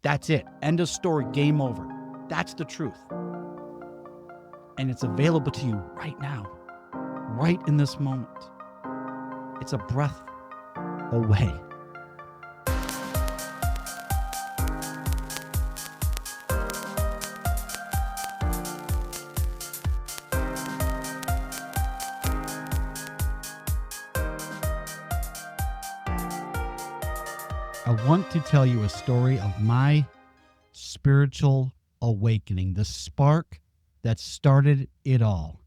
That's it. End of story. Game over. That's the truth. And it's available to you right now, right in this moment. It's a breath away. I want to tell you a story of my spiritual awakening, the spark that started it all.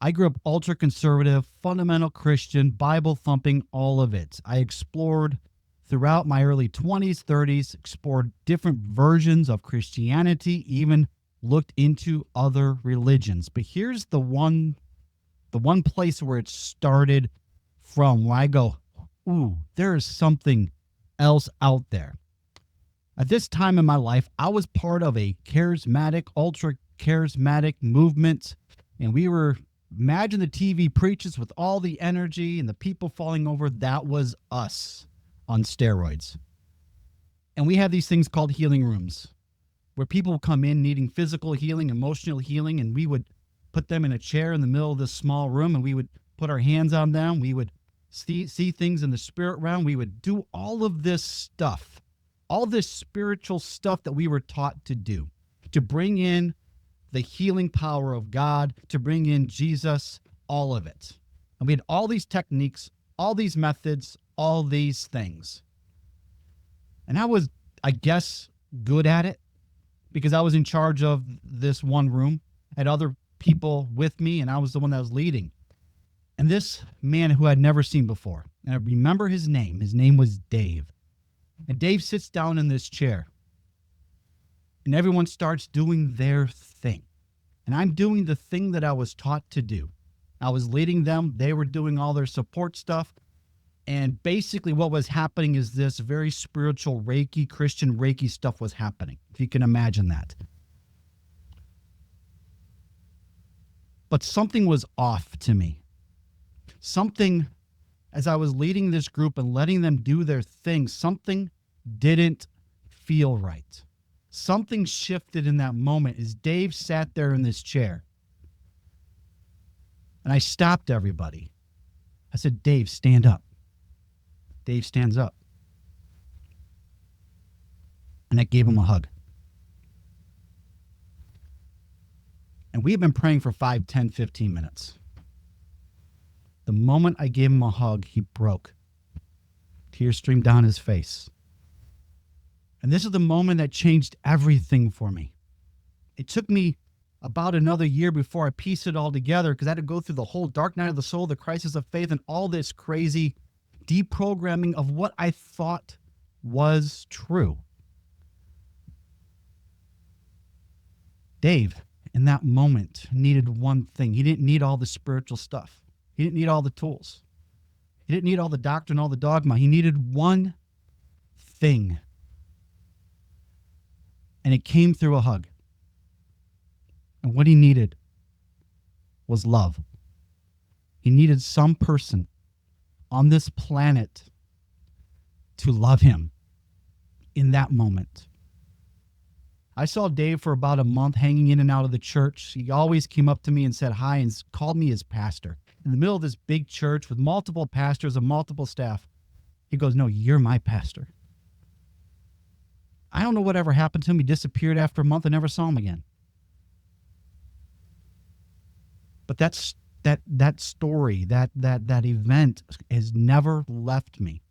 I grew up ultra conservative, fundamental Christian, Bible thumping, all of it. I explored throughout my early 20s, 30s, explored different versions of Christianity, even looked into other religions. But here's the one place where it started from, where I go, ooh, there is something else out there. At this time in my life, I was part of a charismatic, ultra charismatic movement, and we were, imagine the TV preachers with all the energy and the people falling over. That was us on steroids. And we had these things called healing rooms, where people would come in needing physical healing, emotional healing, and we would put them in a chair in the middle of this small room, and we would put our hands on them. We would see things in the spirit realm. We would do all of this stuff, all this spiritual stuff that we were taught to do, to bring in the healing power of God, to bring in Jesus, all of it. And we had all these techniques, all these methods, all these things. And I was, I guess, good at it because I was in charge of this one room. I had other people with me, and I was the one that was leading. And this man who I'd never seen before, and I remember his name was Dave. And Dave sits down in this chair, and everyone starts doing their thing. And I'm doing the thing that I was taught to do. I was leading them. They were doing all their support stuff. And basically what was happening is this very spiritual Reiki, Christian Reiki stuff was happening, if you can imagine that. But something was off to me. Something, as I was leading this group and letting them do their thing, something didn't feel right. Something shifted in that moment as Dave sat there in this chair. And I stopped everybody. I said, Dave, stand up. Dave stands up. And I gave him a hug. And we had been praying for 5, 10, 15 minutes. The moment I gave him a hug, he broke. Tears streamed down his face. And this is the moment that changed everything for me. It took me about another year before I pieced it all together because I had to go through the whole dark night of the soul, the crisis of faith, and all this crazy deprogramming of what I thought was true. Dave, in that moment, needed one thing. He didn't need all the spiritual stuff. He didn't need all the tools. He didn't need all the doctrine, all the dogma. He needed one thing. And it came through a hug. And what he needed was love. He needed some person on this planet to love him in that moment. I saw Dave for about a month hanging in and out of the church. He always came up to me and said hi and called me his pastor. In the middle of this big church with multiple pastors and multiple staff, he goes, no, you're my pastor. I don't know whatever happened to him. He disappeared after a month. I never saw him again. But that story, that event has never left me.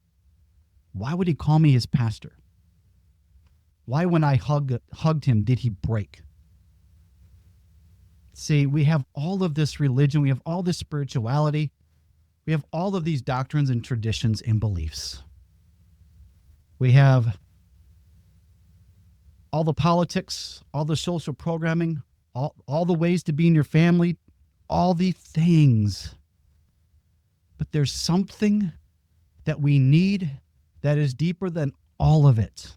Why would he call me his pastor? Why, when I hugged him, did he break? See, we have all of this religion. We have all this spirituality. We have all of these doctrines and traditions and beliefs. We have all the politics, all the social programming, all the ways to be in your family, all the things. But there's something that we need that is deeper than all of it.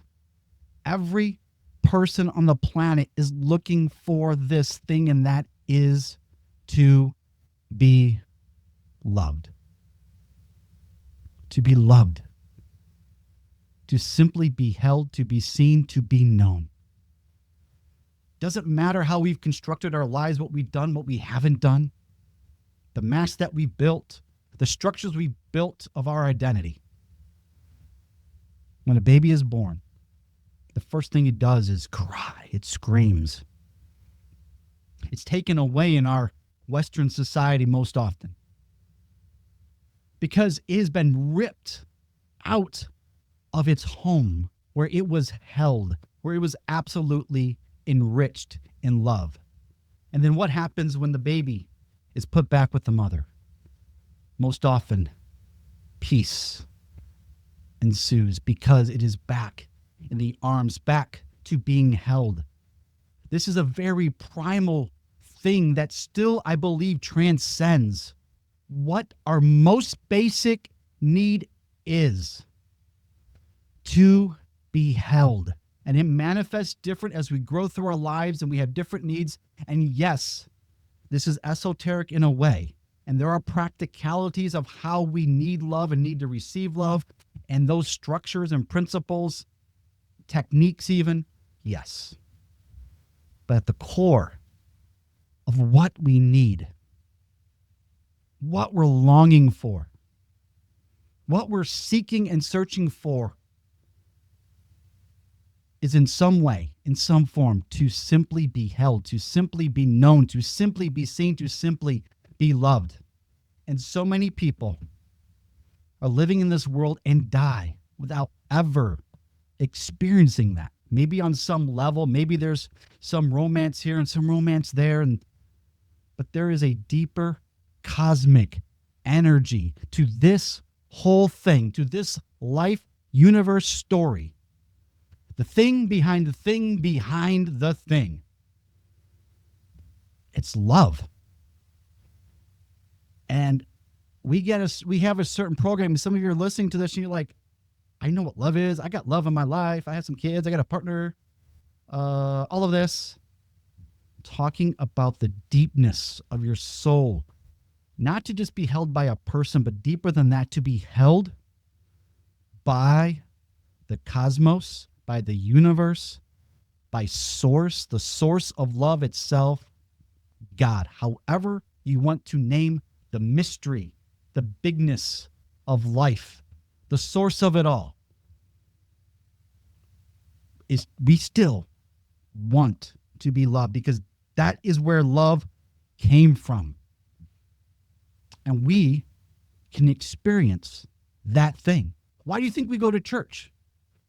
Every person on the planet is looking for this thing, and that is to be loved. To be loved. to simply be held, to be seen, to be known. Doesn't matter how we've constructed our lives, what we've done, what we haven't done, the mask that we built, the structures we built of our identity. When a baby is born, the first thing it does is cry. It screams. It's taken away in our Western society most often because it has been ripped out of its home where it was held, where it was absolutely enriched in love. And then what happens when the baby is put back with the mother? Most often, peace ensues because it is back in the arms, back to being held. This is a very primal thing that still, I believe, transcends what our most basic need is: to be held. And it manifests different as we grow through our lives and we have different needs. And yes, this is esoteric in a way. And there are practicalities of how we need love and need to receive love. And those structures and principles, techniques even, yes. But at the core of what we need, what we're longing for, what we're seeking and searching for, is in some way, in some form, to simply be held, to simply be known, to simply be seen, to simply be loved. And so many people are living in this world and die without ever experiencing that. Maybe on some level, maybe there's some romance here and some romance there, but there is a deeper cosmic energy to this whole thing, to this life universe story. The thing behind the thing behind the thing. It's love. And we have a certain program. Some of you are listening to this and you're like, I know what love is. I got love in my life. I have some kids. I got a partner. All of this. Talking about the deepness of your soul. Not to just be held by a person, but deeper than that, to be held by the cosmos, by the universe, by source, the source of love itself, God. However you want to name the mystery, the bigness of life, the source of it all, is we still want to be loved because that is where love came from. And we can experience that thing. Why do you think we go to church?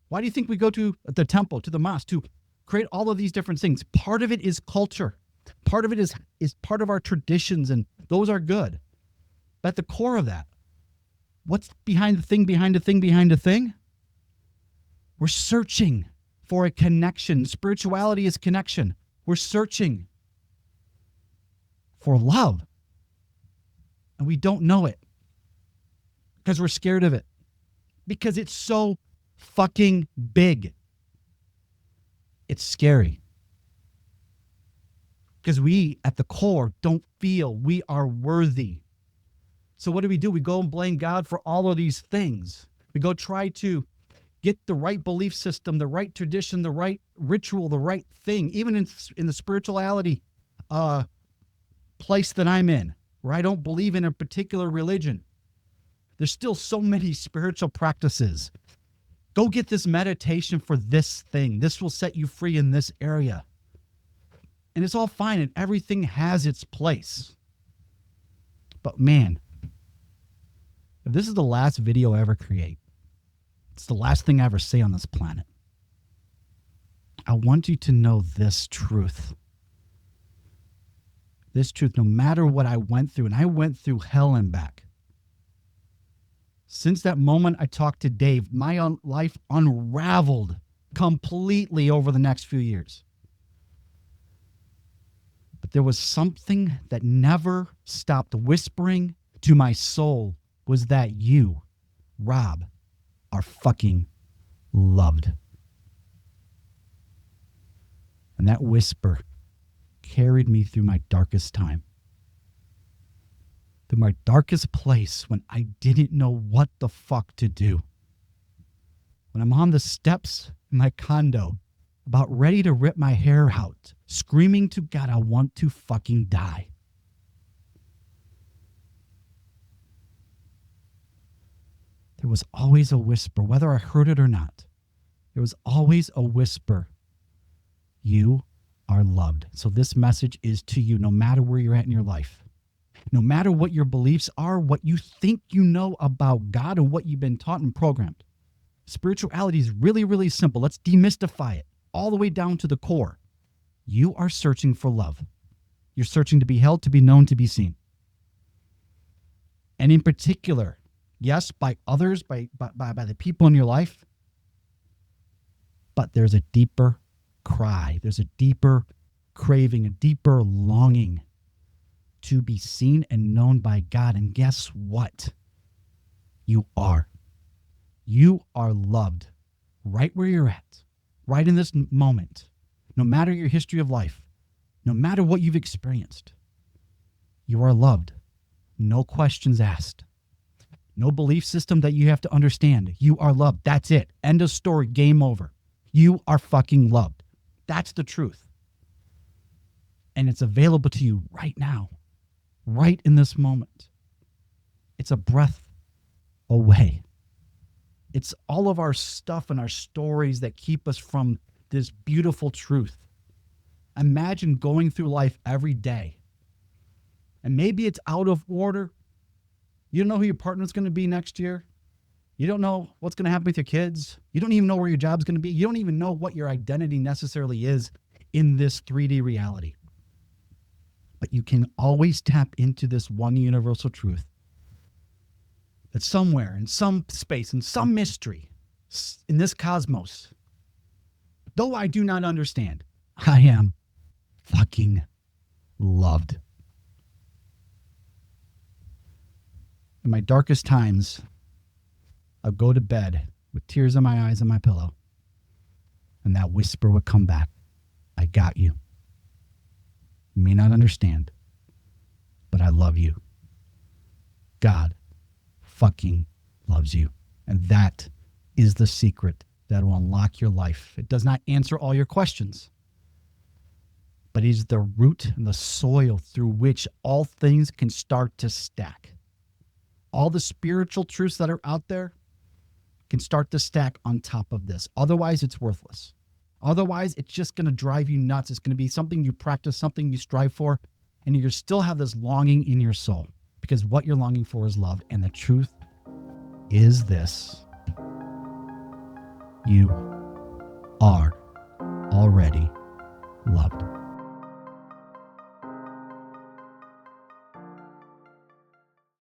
Why do you think we go to the temple, to the mosque, to create all of these different things? Part of it is culture. Part of it is part of our traditions, and those are good. But at the core of that, what's behind the thing, behind the thing, behind the thing? We're searching for a connection. Spirituality is connection. We're searching for love. And we don't know it because we're scared of it. Because it's so fucking big. It's scary. Because we, at the core, don't feel we are worthy. So what do? We go and blame God for all of these things. We go try to get the right belief system, the right tradition, the right ritual, the right thing, even in the spirituality place that I'm in, where I don't believe in a particular religion. There's still so many spiritual practices. Go get this meditation for this thing. This will set you free in this area. And it's all fine, and everything has its place. But man, if this is the last video I ever create, it's the last thing I ever say on this planet, I want you to know this truth. This truth, no matter what I went through, and I went through hell and back. Since that moment I talked to Dave, my life unraveled completely over the next few years. But there was something that never stopped whispering to my soul, was that you, Rob, are fucking loved. And that whisper carried me through my darkest time. Through my darkest place when I didn't know what the fuck to do. when I'm on the steps in my condo, about ready to rip my hair out, screaming to God, I want to fucking die. There was always a whisper, whether I heard it or not. There was always a whisper. You are loved. So this message is to you, no matter where you're at in your life. No matter what your beliefs are, what you think you know about God and what you've been taught and programmed. Spirituality is really, really simple. Let's demystify it all the way down to the core. You are searching for love. You're searching to be held, to be known, to be seen. And in particular, yes, by others, by the people in your life, but there's a deeper cry. There's a deeper craving, a deeper longing to be seen and known by God. And guess what? You are. You are loved right where you're at, right in this moment, no matter your history of life, no matter what you've experienced. You are loved. No questions asked. No belief system that you have to understand. You are loved. That's it. End of story. Game over. You are fucking loved. That's the truth. And it's available to you right now, right in this moment. It's a breath away. It's all of our stuff and our stories that keep us from this beautiful truth. Imagine going through life every day, and maybe it's out of order. You don't know who your partner's going to be next year. You don't know what's going to happen with your kids. You don't even know where your job's going to be. You don't even know what your identity necessarily is in this 3D reality. But you can always tap into this one universal truth that somewhere, in some space, in some mystery, in this cosmos, though I do not understand, I am fucking loved. In my darkest times, I'll go to bed with tears in my eyes and my pillow, and that whisper would come back. I got you. You may not understand, but I love you. God fucking loves you. And that is the secret that will unlock your life. It does not answer all your questions, but it is the root and the soil through which all things can start to stack. All the spiritual truths that are out there can start to stack on top of this. Otherwise, it's worthless. Otherwise, it's just going to drive you nuts. It's going to be something you practice, something you strive for, and you still have this longing in your soul because what you're longing for is love. And the truth is this: you are already